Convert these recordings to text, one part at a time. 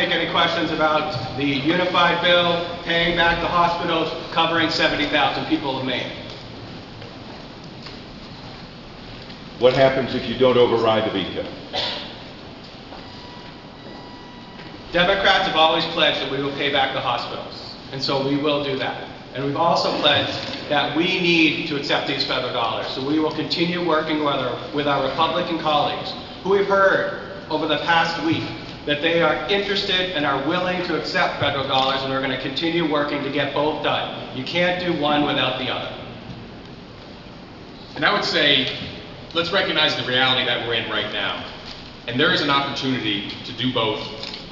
take any questions about the unified bill, paying back the hospitals, covering 70,000 people of Maine. What happens if you don't override the veto? Democrats have always pledged that we will pay back the hospitals, and so we will do that. And we've also pledged that we need to accept these federal dollars, so we will continue working with our Republican colleagues, who we've heard over the past week that they are interested and are willing to accept federal dollars, and we're going to continue working to get both done. You can't do one without the other. And I would say, let's recognize the reality that we're in right now. And there is an opportunity to do both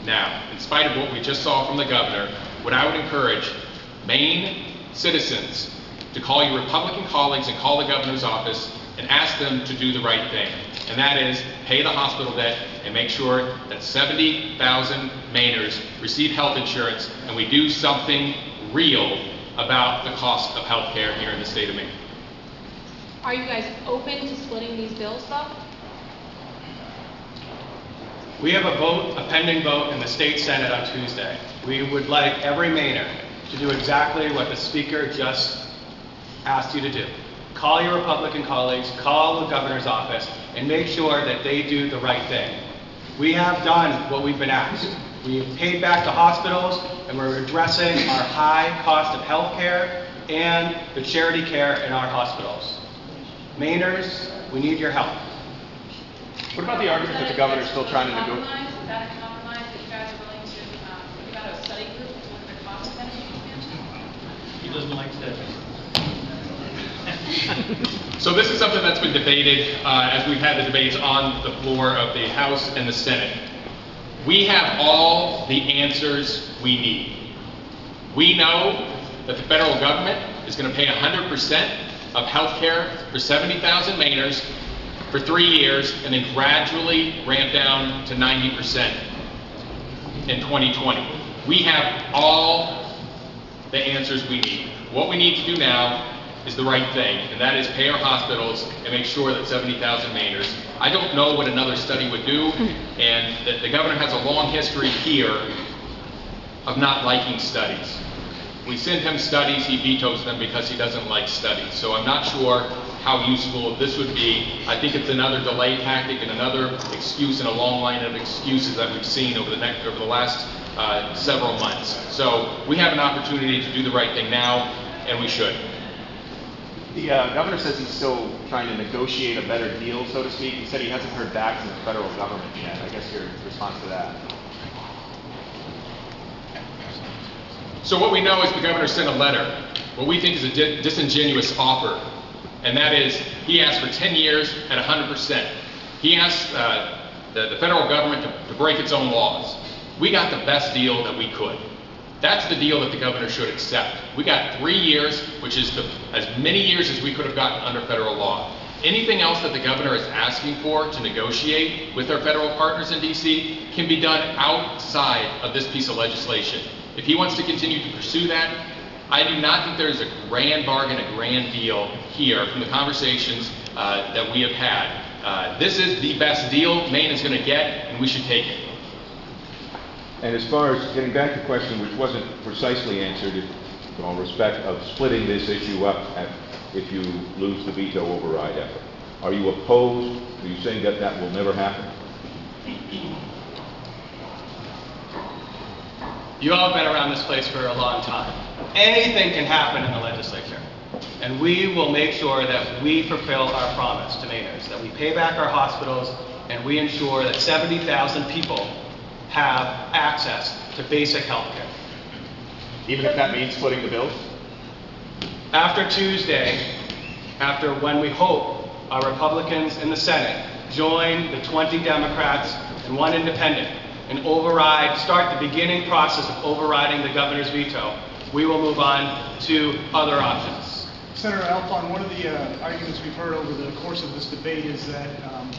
now. In spite of what we just saw from the governor, what I would encourage Maine citizens to call your Republican colleagues and call the governor's office and ask them to do the right thing. And that is pay the hospital debt and make sure that 70,000 Mainers receive health insurance, and we do something real about the cost of health care here in the state of Maine. Are you guys open to splitting these bills though? We have a pending vote in the state Senate on Tuesday. We would like every Mainer to do exactly what the Speaker just asked you to do. Call your Republican colleagues, call the governor's office, and make sure that they do the right thing. We have done what we've been asked. We've paid back the hospitals, and we're addressing our high cost of health care and the charity care in our hospitals. Mainers, we need your help. What about the argument that the governor is still trying to negotiate? Is that a compromise that you guys are willing to put out a study group to look at the cost of energy expansion? He doesn't like studies. So this is something that's been debated as we've had the debates on the floor of the House and the Senate. We have all the answers we need. We know that the federal government is going to pay 100% of health care for 70,000 Mainers for 3 years and then gradually ramp down to 90% in 2020. We have all the answers we need. What we need to do now is the right thing, and that is pay our hospitals and make sure that 70,000 Mainers. I don't know what another study would do, and the governor has a long history here of not liking studies. We send him studies, he vetoes them because he doesn't like studies. So I'm not sure how useful this would be. I think it's another delay tactic and another excuse in a long line of excuses that we've seen over the last several months. So we have an opportunity to do the right thing now, and we should. The governor says he's still trying to negotiate a better deal, so to speak. He said he hasn't heard back from the federal government yet. I guess your response to that? So what we know is the governor sent a letter, what we think is a disingenuous offer, and that is he asked for 10 years at 100%. He asked the federal government to break its own laws. We got the best deal that we could. That's the deal that the governor should accept. We got 3 years, which is as many years as we could have gotten under federal law. Anything else that the governor is asking for to negotiate with our federal partners in DC can be done outside of this piece of legislation. If he wants to continue to pursue that, I do not think there's a grand bargain, a grand deal here from the conversations that we have had. This is the best deal Maine is going to get, and we should take it. And as far as getting back to the question, which wasn't precisely answered, in all respect of splitting this issue up if you lose the veto override effort, are you opposed? Are you saying that that will never happen? You all have been around this place for a long time. Anything can happen in the legislature. And we will make sure that we fulfill our promise to Mainers, that we pay back our hospitals and we ensure that 70,000 people have access to basic health care. Even if that means splitting the bills? After Tuesday, after when we hope our Republicans in the Senate join the 20 Democrats and 1 independent and start the beginning process of overriding the governor's veto, we will move on to other options. Senator Alfond, one of the arguments we've heard over the course of this debate is that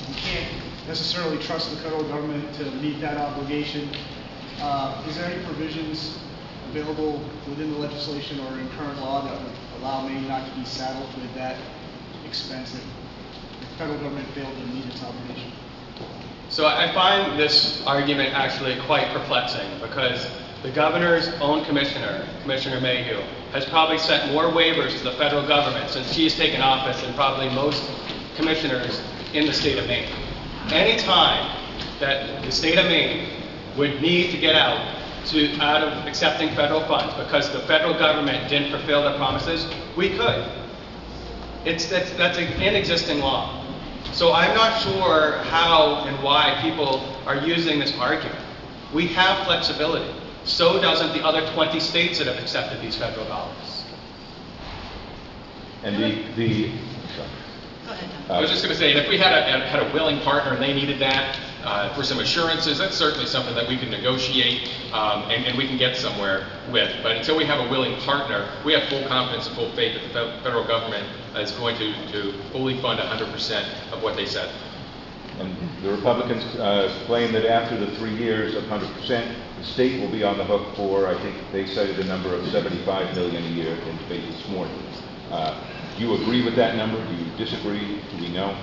you can't necessarily trust the federal government to meet that obligation. Is there any provisions available within the legislation or in current law that would allow Maine not to be saddled with that expense if the federal government failed to meet its obligation? So I find this argument actually quite perplexing because the governor's own commissioner, Commissioner Mayhew, has probably sent more waivers to the federal government since she's taken office than probably most commissioners in the state of Maine. Any time that the state of Maine would need to get out of accepting federal funds because the federal government didn't fulfill their promises, we could. That's an inexisting law. So I'm not sure how and why people are using this argument. We have flexibility. So doesn't the other 20 states that have accepted these federal dollars. And I was just going to say, if we had a willing partner and they needed that for some assurances, that's certainly something that we can negotiate and we can get somewhere with. But until we have a willing partner, we have full confidence and full faith that the federal government is going to fully fund 100% of what they said. And the Republicans claim that after the 3 years of 100%, the state will be on the hook for, I think they cited a number of $75 million a year in debate this morning. Do you agree with that number? Do you disagree? Do we know?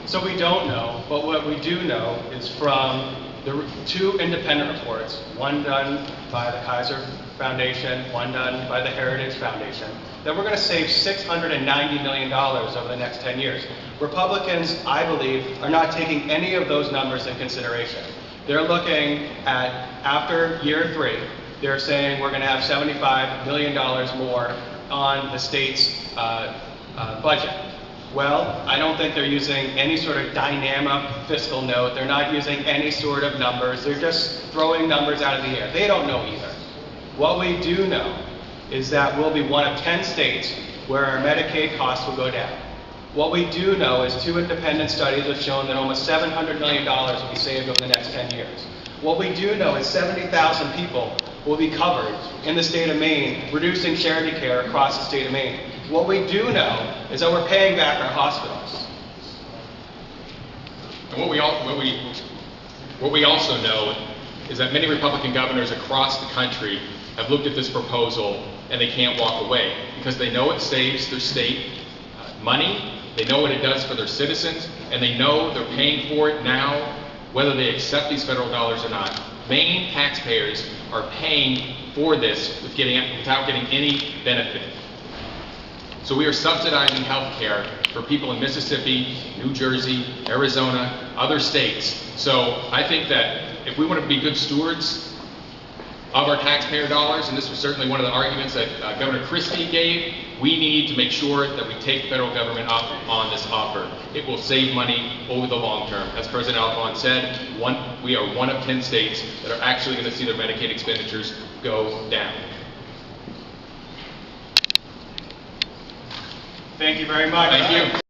So we don't know, but what we do know is from the two independent reports, one done by the Kaiser Foundation, one done by the Heritage Foundation, that we're going to save $690 million over the next 10 years. Republicans, I believe, are not taking any of those numbers in consideration. They're looking at, after year 3, they're saying we're going to have $75 million more on the state's budget. Well, I don't think they're using any sort of dynamic fiscal note. They're not using any sort of numbers. They're just throwing numbers out of the air. They don't know either. What we do know is that we'll be one of 10 states where our Medicaid costs will go down. What we do know is 2 independent studies have shown that almost $700 million will be saved over the next 10 years. What we do know is 70,000 people will be covered in the state of Maine, reducing charity care across the state of Maine. What we do know is that we're paying back our hospitals. And what we also know is that many Republican governors across the country have looked at this proposal and they can't walk away because they know it saves their state money, they know what it does for their citizens, and they know they're paying for it now, whether they accept these federal dollars or not. Maine taxpayers are paying for this without getting any benefit. So we are subsidizing health care for people in Mississippi, New Jersey, Arizona, other states. So I think that if we want to be good stewards of our taxpayer dollars, and this was certainly one of the arguments that Governor Christie gave, we need to make sure that we take the federal government up on this offer. It will save money over the long term. As President Alfond said, we are one of 10 states that are actually going to see their Medicaid expenditures go down. Thank you very much. Thank you.